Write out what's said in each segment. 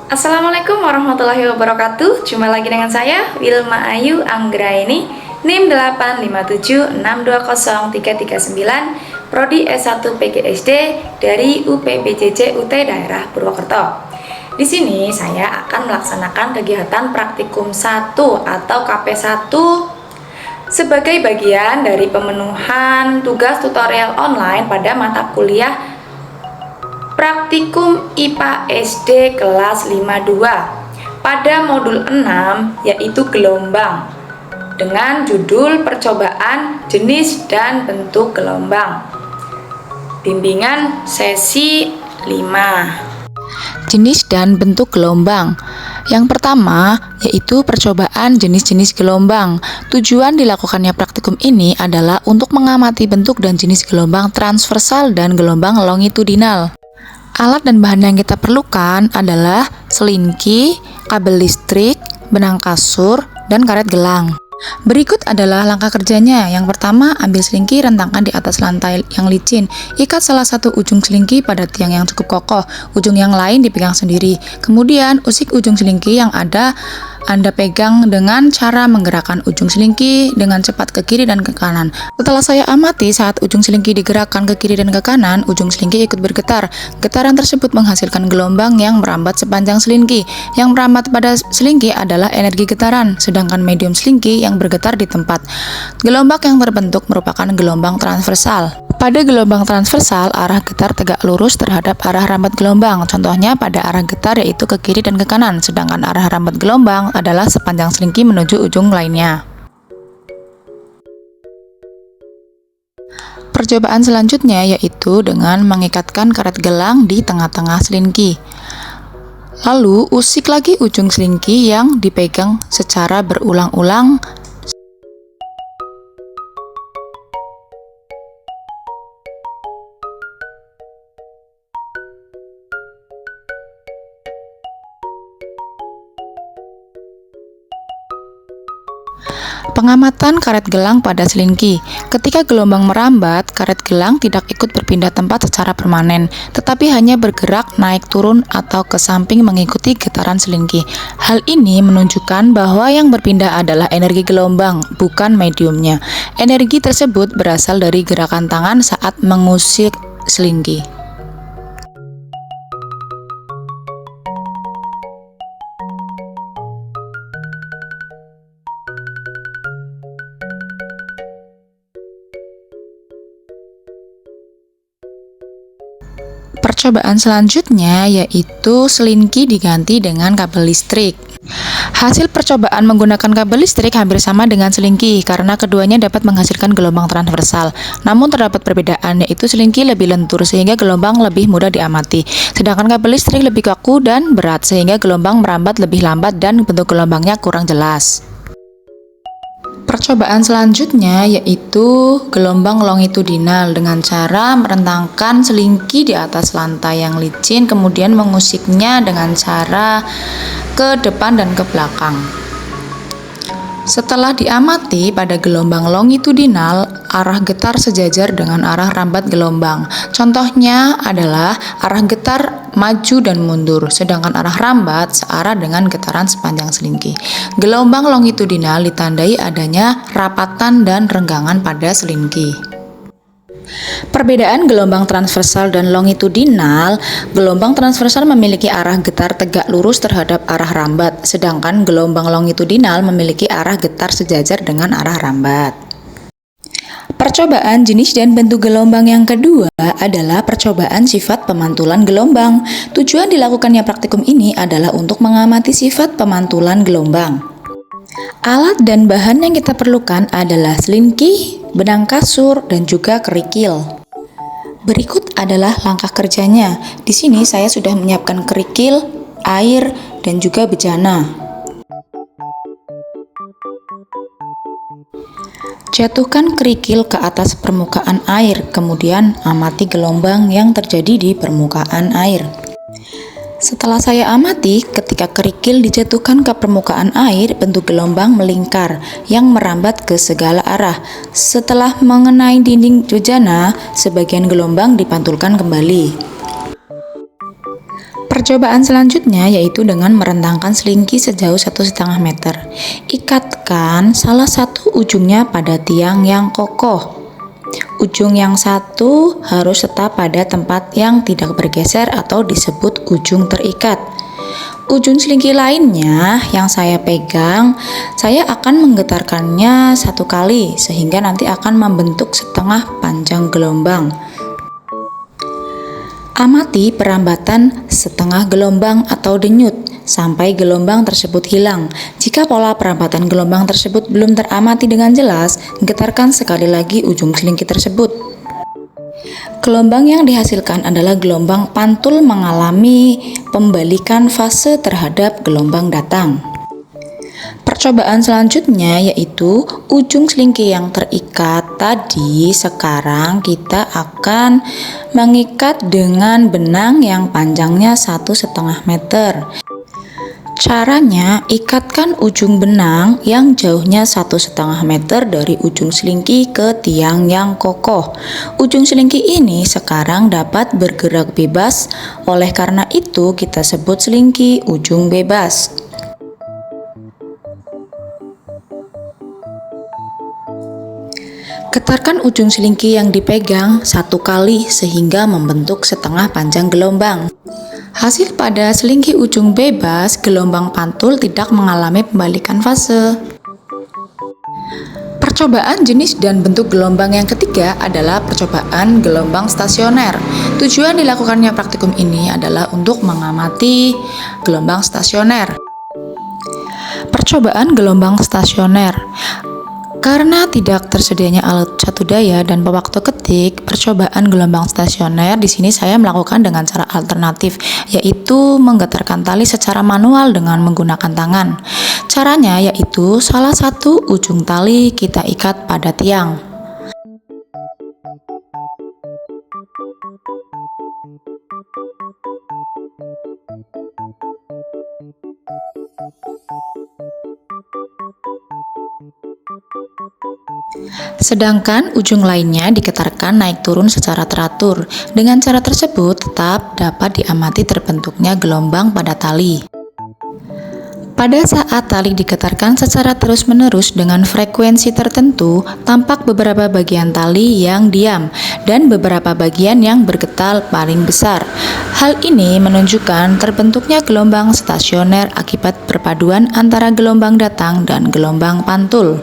Assalamualaikum warahmatullahi wabarakatuh. Jumpa lagi dengan saya Wilma Ayu Anggraini, NIM 857620339, Prodi S1 PGSD dari UPPJJ UT Daerah Purwokerto. Di sini saya akan melaksanakan kegiatan praktikum 1 atau KP1 sebagai bagian dari pemenuhan tugas tutorial online pada mata kuliah Praktikum IPA SD kelas 52 pada modul 6 yaitu gelombang dengan judul percobaan jenis dan bentuk gelombang. Bimbingan sesi 5. Jenis dan bentuk gelombang. Yang pertama yaitu percobaan jenis-jenis gelombang. Tujuan dilakukannya praktikum ini adalah untuk mengamati bentuk dan jenis gelombang transversal dan gelombang longitudinal. Alat dan bahan yang kita perlukan adalah selinki, kabel listrik, benang kasur, dan karet gelang. Berikut adalah langkah kerjanya. Yang pertama, ambil selingki, rentangkan di atas lantai yang licin. Ikat salah satu ujung selingki pada tiang yang cukup kokoh. Ujung yang lain dipegang sendiri. Kemudian, usik ujung selingki yang ada Anda pegang dengan cara menggerakkan ujung selingki dengan cepat ke kiri dan ke kanan. Setelah saya amati, saat ujung selingki digerakkan ke kiri dan ke kanan, ujung selingki ikut bergetar. Getaran tersebut menghasilkan gelombang yang merambat sepanjang selingki. Yang merambat pada selingki adalah energi getaran, sedangkan medium selingki yang bergetar di tempat. Gelombang yang terbentuk merupakan gelombang transversal. Pada gelombang transversal, arah getar tegak lurus terhadap arah rambat gelombang. Contohnya pada arah getar yaitu ke kiri dan ke kanan, sedangkan arah rambat gelombang adalah sepanjang selingki menuju ujung lainnya. Percobaan selanjutnya yaitu dengan mengikatkan karet gelang di tengah-tengah selingki. Lalu usik lagi ujung selingki yang dipegang secara berulang-ulang. Pengamatan karet gelang pada selingki. Ketika gelombang merambat, karet gelang tidak ikut berpindah tempat secara permanen, tetapi hanya bergerak naik turun atau ke samping mengikuti getaran selingki. Hal ini menunjukkan bahwa yang berpindah adalah energi gelombang, bukan mediumnya. Energi tersebut berasal dari gerakan tangan saat mengusik selingki. Percobaan selanjutnya yaitu selingki diganti dengan kabel listrik. Hasil percobaan menggunakan kabel listrik hampir sama dengan selingki karena keduanya dapat menghasilkan gelombang transversal. Namun terdapat perbedaan yaitu selingki lebih lentur sehingga gelombang lebih mudah diamati. Sedangkan kabel listrik lebih kaku dan berat sehingga gelombang merambat lebih lambat dan bentuk gelombangnya kurang jelas. Percobaan selanjutnya yaitu gelombang longitudinal dengan cara merentangkan selingki di atas lantai yang licin kemudian mengusiknya dengan cara ke depan dan ke belakang. Setelah diamati pada gelombang longitudinal, arah getar sejajar dengan arah rambat gelombang. Contohnya adalah arah getar maju dan mundur, sedangkan arah rambat searah dengan getaran sepanjang selingki. Gelombang longitudinal ditandai adanya rapatan dan renggangan pada selingki. Perbedaan gelombang transversal dan longitudinal. Gelombang transversal memiliki arah getar tegak lurus terhadap arah rambat, sedangkan gelombang longitudinal memiliki arah getar sejajar dengan arah rambat. Percobaan jenis dan bentuk gelombang yang kedua adalah percobaan sifat pemantulan gelombang. Tujuan dilakukannya praktikum ini adalah untuk mengamati sifat pemantulan gelombang. Alat dan bahan yang kita perlukan adalah selinki, benang kasur, dan juga kerikil. Berikut adalah langkah kerjanya. Di sini saya sudah menyiapkan kerikil, air, dan juga bejana. Jatuhkan kerikil ke atas permukaan air, kemudian amati gelombang yang terjadi di permukaan air. Setelah saya amati, ketika kerikil dijatuhkan ke permukaan air, bentuk gelombang melingkar yang merambat ke segala arah. Setelah mengenai dinding bejana, sebagian gelombang dipantulkan kembali. Percobaan selanjutnya yaitu dengan merentangkan selingki sejauh 1,5 meter. Ikatkan salah satu ujungnya pada tiang yang kokoh. Ujung yang satu harus tetap pada tempat yang tidak bergeser atau disebut ujung terikat. Ujung selingki lainnya yang saya pegang, saya akan menggetarkannya 1 kali sehingga nanti akan membentuk setengah panjang gelombang. Amati perambatan setengah gelombang atau denyut sampai gelombang tersebut hilang. Jika pola perambatan gelombang tersebut belum teramati dengan jelas, getarkan sekali lagi ujung selingki tersebut. Gelombang yang dihasilkan adalah gelombang pantul mengalami pembalikan fase terhadap gelombang datang. Percobaan selanjutnya yaitu ujung selingki yang terikat tadi, sekarang kita akan mengikat dengan benang yang panjangnya 1,5 meter. Caranya, ikatkan ujung benang yang jauhnya 1,5 meter dari ujung selingki ke tiang yang kokoh. Ujung selingki ini sekarang dapat bergerak bebas, oleh karena itu kita sebut selingki ujung bebas. Getarkan ujung selingki yang dipegang 1 kali sehingga membentuk setengah panjang gelombang. Hasil pada selingki ujung bebas, gelombang pantul tidak mengalami pembalikan fase. Percobaan jenis dan bentuk gelombang yang ketiga adalah percobaan gelombang stasioner. Tujuan dilakukannya praktikum ini adalah untuk mengamati gelombang stasioner. Percobaan gelombang stasioner. Karena tidak tersedianya alat satu daya dan pewaktu ketik, percobaan gelombang stasioner di sini saya melakukan dengan cara alternatif, yaitu menggetarkan tali secara manual dengan menggunakan tangan. Caranya yaitu salah satu ujung tali kita ikat pada tiang. Sedangkan ujung lainnya diketarkan naik turun secara teratur. Dengan cara tersebut tetap dapat diamati terbentuknya gelombang pada tali. Pada saat tali diketarkan secara terus-menerus dengan frekuensi tertentu, tampak beberapa bagian tali yang diam dan beberapa bagian yang bergetar paling besar. Hal ini menunjukkan terbentuknya gelombang stasioner akibat perpaduan antara gelombang datang dan gelombang pantul.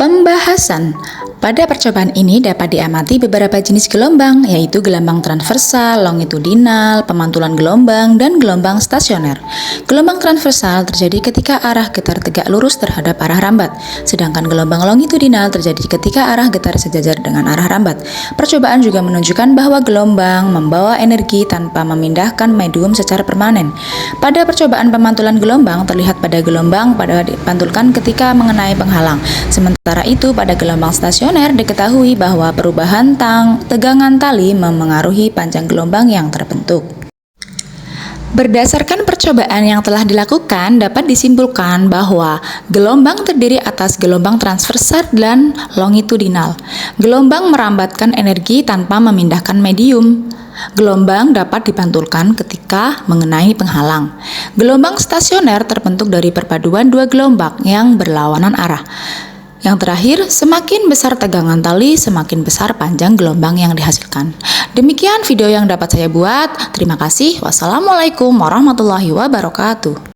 Pembahasan. Pada percobaan ini dapat diamati beberapa jenis gelombang, yaitu gelombang transversal, longitudinal, pemantulan gelombang, dan gelombang stasioner. Gelombang transversal terjadi ketika arah getar tegak lurus terhadap arah rambat, sedangkan gelombang longitudinal terjadi ketika arah getar sejajar dengan arah rambat. Percobaan juga menunjukkan bahwa gelombang membawa energi tanpa memindahkan medium secara permanen. Pada percobaan pemantulan gelombang terlihat pada gelombang pada dipantulkan ketika mengenai penghalang. Sementara itu pada gelombang stasioner diketahui bahwa perubahan tegangan tali memengaruhi panjang gelombang yang terbentuk. Berdasarkan percobaan yang telah dilakukan, dapat disimpulkan bahwa gelombang terdiri atas gelombang transversal dan longitudinal. Gelombang merambatkan energi tanpa memindahkan medium. Gelombang dapat dipantulkan ketika mengenai penghalang. Gelombang stasioner terbentuk dari perpaduan dua gelombang yang berlawanan arah. Yang terakhir, semakin besar tegangan tali, semakin besar panjang gelombang yang dihasilkan. Demikian video yang dapat saya buat. Terima kasih. Wassalamualaikum warahmatullahi wabarakatuh.